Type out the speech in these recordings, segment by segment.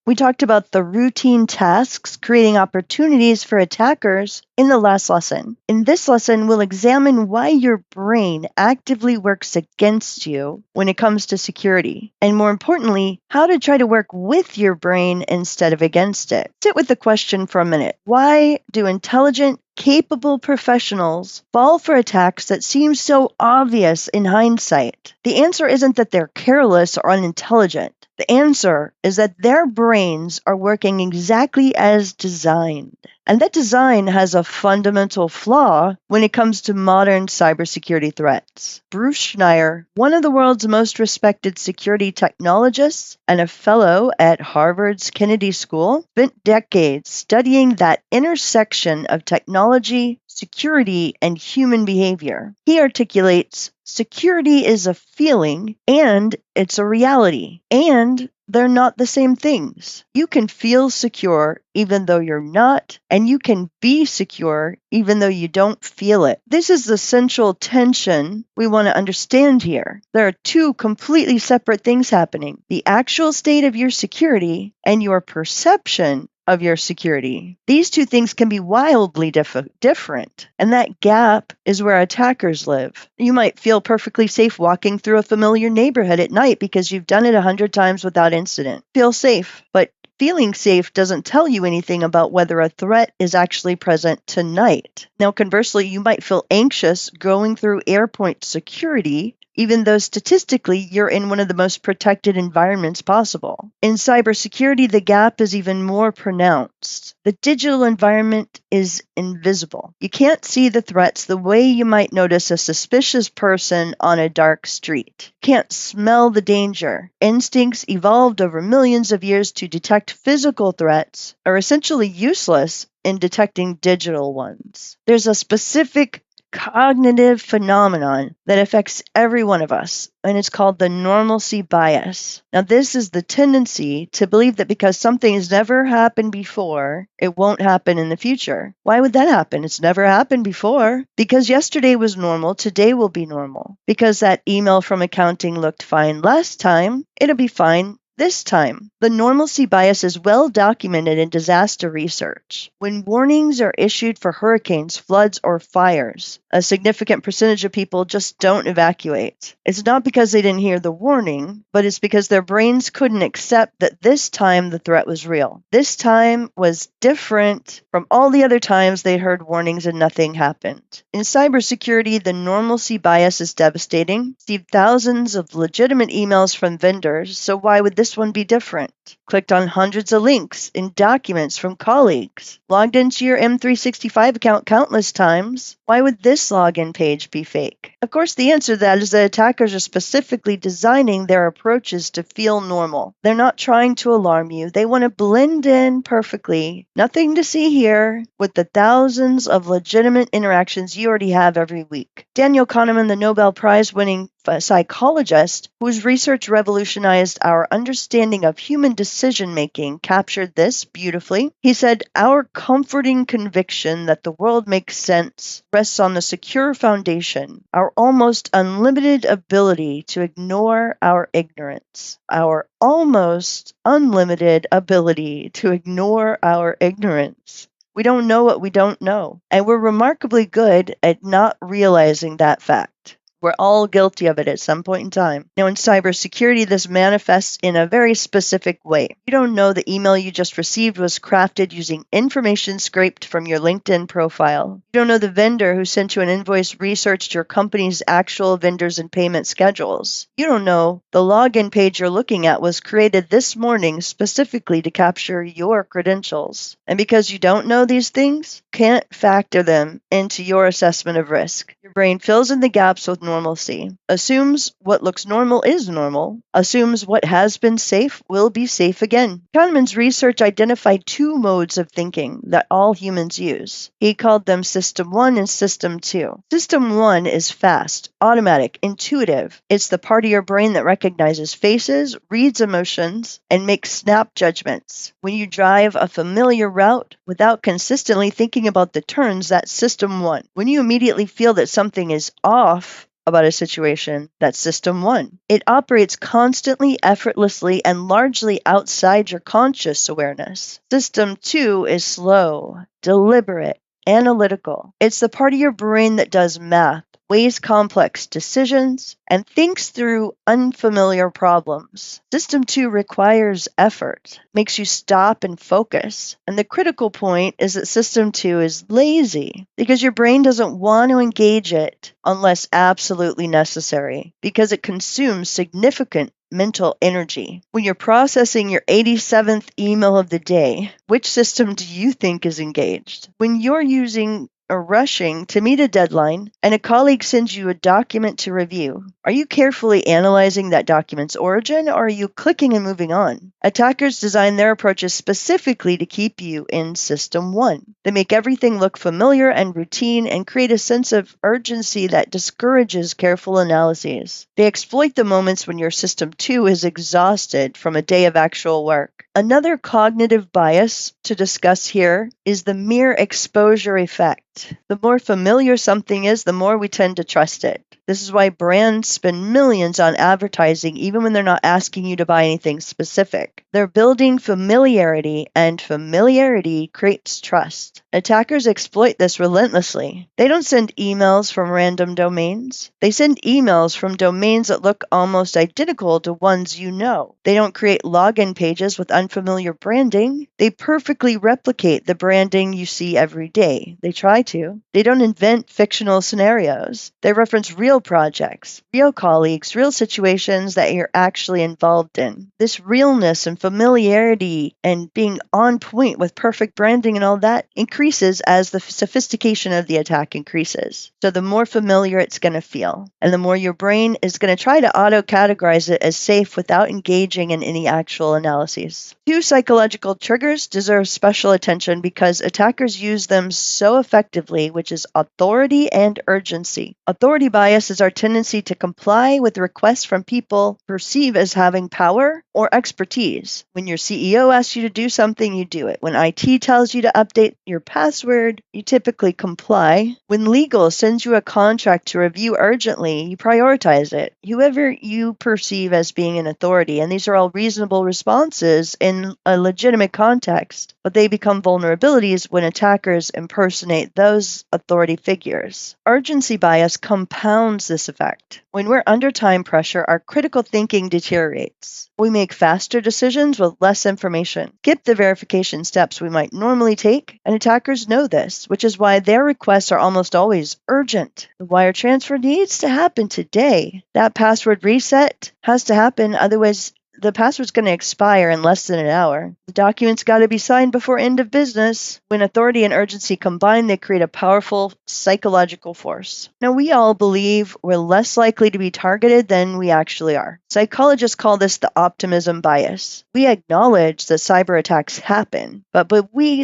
We talked about the routine tasks creating opportunities for attackers in the last lesson. In this lesson, we'll examine why your brain actively works against you when it comes to security, and more importantly, how to try to work with your brain instead of against it. Sit with the question for a minute. Why do intelligent, capable professionals fall for attacks that seem so obvious in hindsight? The answer isn't that they're careless or unintelligent. The answer is that their brains are working exactly as designed. And that design has a fundamental flaw when it comes to modern cybersecurity threats. Bruce Schneier, one of the world's most respected security technologists and a fellow at Harvard's Kennedy School, spent decades studying that intersection of technology, security, and human behavior. He articulates security is a feeling and it's a reality, and they're not the same things. You can feel secure even though you're not, and you can be secure even though you don't feel it. This is the central tension we want to understand here. There are two completely separate things happening: the actual state of your security and your perception of your security. These two things can be wildly different, and that gap is where attackers live. You might feel perfectly safe walking through a familiar neighborhood at night because you've done it 100 times without incident. Feel safe, but feeling safe doesn't tell you anything about whether a threat is actually present tonight. Now, conversely, you might feel anxious going through airport security, even though statistically you're in one of the most protected environments possible. In cybersecurity, the gap is even more pronounced. The digital environment is invisible. You can't see the threats the way you might notice a suspicious person on a dark street. You can't smell the danger. Instincts evolved over millions of years to detect physical threats are essentially useless in detecting digital ones. There's a specific cognitive phenomenon that affects every one of us, and it's called the normalcy bias. Now, this is the tendency to believe that because something has never happened before, it won't happen in the future. Why would that happen? It's never happened before. Because yesterday was normal, today will be normal. Because that email from accounting looked fine last time, it'll be fine this time. The normalcy bias is well documented in disaster research. When warnings are issued for hurricanes, floods, or fires, a significant percentage of people just don't evacuate. It's not because they didn't hear the warning, but it's because their brains couldn't accept that this time the threat was real. This time was different from all the other times they heard warnings and nothing happened. In cybersecurity, the normalcy bias is devastating. Received thousands of legitimate emails from vendors, so why would this one be different? Clicked on hundreds of links in documents from colleagues. Logged into your M365 account countless times. Why would this login page be fake? Of course, the answer to that is that attackers are specifically designing their approaches to feel normal. They're not trying to alarm you. They want to blend in perfectly. Nothing to see here with the thousands of legitimate interactions you already have every week. Daniel Kahneman, the Nobel Prize-winning psychologist whose research revolutionized our understanding of human decision-making, captured this beautifully. He said, "Our comforting conviction that the world makes sense rests on the secure foundation, our almost unlimited ability to ignore our ignorance." Our almost unlimited ability to ignore our ignorance. We don't know what we don't know, and we're remarkably good at not realizing that fact. We're all guilty of it at some point in time. Now, in cybersecurity, this manifests in a very specific way. You don't know the email you just received was crafted using information scraped from your LinkedIn profile. You don't know the vendor who sent you an invoice researched your company's actual vendors and payment schedules. You don't know the login page you're looking at was created this morning specifically to capture your credentials. And because you don't know these things, can't factor them into your assessment of risk. Your brain fills in the gaps with normalcy, assumes what looks normal is normal, assumes what has been safe will be safe again. Kahneman's research identified two modes of thinking that all humans use. He called them System 1 and System 2. System 1 is fast, automatic, intuitive. It's the part of your brain that recognizes faces, reads emotions, and makes snap judgments. When you drive a familiar route without consistently thinking about the turns, that's System 1. When you immediately feel that something is off, about a situation, that's system 1. It operates constantly, effortlessly, and largely outside your conscious awareness. System 2 is slow, deliberate, analytical. It's the part of your brain that does math, weighs complex decisions, and thinks through unfamiliar problems. System 2 requires effort, makes you stop and focus. And the critical point is that System 2 is lazy because your brain doesn't want to engage it unless absolutely necessary, because it consumes significant mental energy. When you're processing your 87th email of the day, which system do you think is engaged? When you're using or rushing to meet a deadline and a colleague sends you a document to review, are you carefully analyzing that document's origin, or are you clicking and moving on? Attackers design their approaches specifically to keep you in System 1. They make everything look familiar and routine and create a sense of urgency that discourages careful analyses. They exploit the moments when your System 2 is exhausted from a day of actual work. Another cognitive bias to discuss here is the mere exposure effect. The more familiar something is, the more we tend to trust it. This is why brands spend millions on advertising even when they're not asking you to buy anything specific. They're building familiarity, and familiarity creates trust. Attackers exploit this relentlessly. They don't send emails from random domains. They send emails from domains that look almost identical to ones you know. They don't create login pages with unfamiliar branding. They perfectly replicate the branding you see every day. They try to. They don't invent fictional scenarios. They reference real projects, real colleagues, real situations that you're actually involved in. This realness and familiarity and being on point with perfect branding and all that increases as the sophistication of the attack increases. So the more familiar it's going to feel, and the more your brain is going to try to auto-categorize it as safe without engaging in any actual analyses. 2 psychological triggers deserve special attention because attackers use them so effectively, which is authority and urgency. Authority bias is our tendency to comply with requests from people perceived as having power or expertise. When your CEO asks you to do something, you do it. When IT tells you to update your password, you typically comply. When legal sends you a contract to review urgently, you prioritize it. Whoever you perceive as being an authority, and these are all reasonable responses in a legitimate context, but they become vulnerabilities when attackers impersonate those authority figures. Urgency bias compounds this effect. When we're under time pressure, our critical thinking deteriorates. We make faster decisions with less information, skip the verification steps we might normally take, and attackers know this, which is why their requests are almost always urgent. The wire transfer needs to happen today. That password reset has to happen, otherwise the password's going to expire in less than an hour. The document's got to be signed before end of business. When authority and urgency combine, they create a powerful psychological force. Now, we all believe we're less likely to be targeted than we actually are. Psychologists call this the optimism bias. We acknowledge that cyber attacks happen, but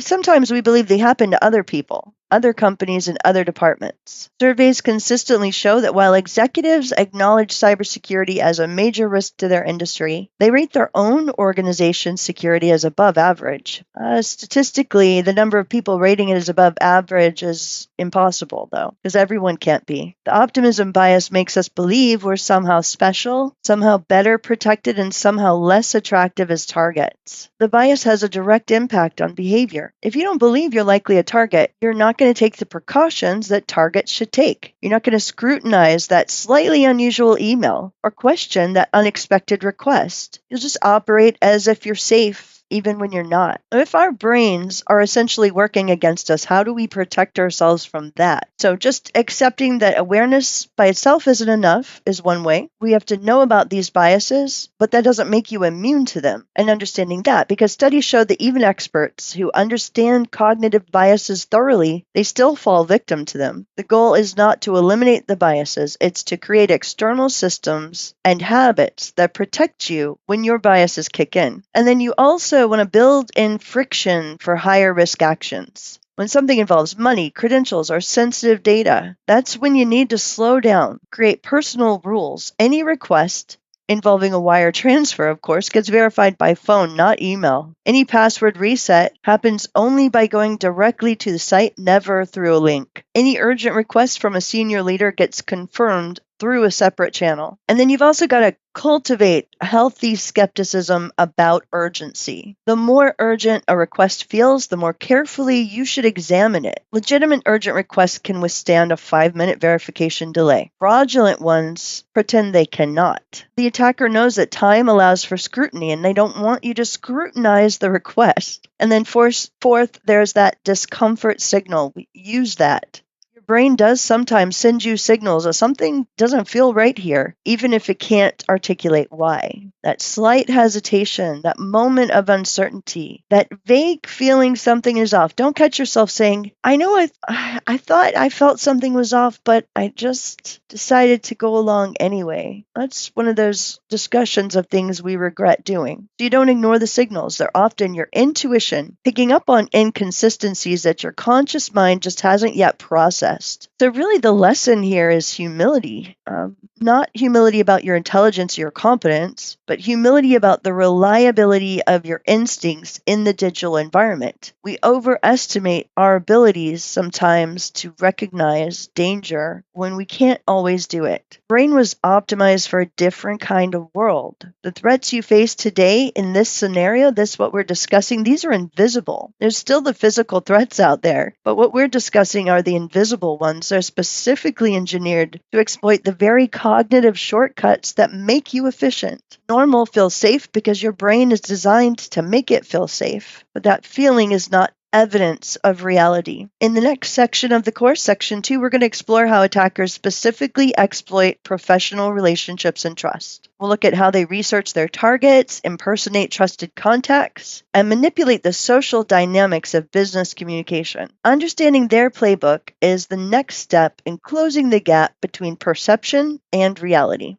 sometimes we believe they happen to other people, other companies, and other departments. Surveys consistently show that while executives acknowledge cybersecurity as a major risk to their industry, they rate their own organization's security as above average. Statistically, the number of people rating it as above average is impossible, though, because everyone can't be. The optimism bias makes us believe we're somehow special, somehow better protected, and somehow less attractive as targets. The bias has a direct impact on behavior. If you don't believe you're likely a target, you're not going to take the precautions that targets should take. You're not going to scrutinize that slightly unusual email or question that unexpected request. You'll just operate as if you're safe even when you're not. If our brains are essentially working against us, how do we protect ourselves from that? So just accepting that awareness by itself isn't enough is one way. We have to know about these biases, but that doesn't make you immune to them. And understanding that, because studies show that even experts who understand cognitive biases thoroughly, they still fall victim to them. The goal is not to eliminate the biases, it's to create external systems and habits that protect you when your biases kick in. And then you also want to build in friction for higher risk actions. When something involves money, credentials, or sensitive data, that's when you need to slow down, create personal rules. Any request involving a wire transfer, of course, gets verified by phone, not email. Any password reset happens only by going directly to the site, never through a link. Any urgent request from a senior leader gets confirmed through a separate channel. And then you've also got to cultivate healthy skepticism about urgency. The more urgent a request feels, the more carefully you should examine it. Legitimate urgent requests can withstand a 5-minute verification delay. Fraudulent ones pretend they cannot. The attacker knows that time allows for scrutiny, and they don't want you to scrutinize the request. And then fourth, there's that discomfort signal. We use that. Brain does sometimes send you signals that something doesn't feel right here, even if it can't articulate why. That slight hesitation, that moment of uncertainty, that vague feeling something is off. Don't catch yourself saying, I know I thought I felt something was off, but I just decided to go along anyway. That's one of those discussions of things we regret doing. So you don't ignore the signals. They're often your intuition picking up on inconsistencies that your conscious mind just hasn't yet processed. So really the lesson here is humility. Not humility about your intelligence or your competence, but humility about the reliability of your instincts in the digital environment. We overestimate our abilities sometimes to recognize danger when we can't always do it. Brain was optimized for a different kind of world. The threats you face today in this scenario, what we're discussing, these are invisible. There's still the physical threats out there, but what we're discussing are the invisible ones. They're specifically engineered to exploit the very cognitive shortcuts that make you efficient. Normal feels safe because your brain is designed to make it feel safe, but that feeling is not evidence of reality. In the next section of the course, section 2, we're going to explore how attackers specifically exploit professional relationships and trust. We'll look at how they research their targets, impersonate trusted contacts, and manipulate the social dynamics of business communication. Understanding their playbook is the next step in closing the gap between perception and reality.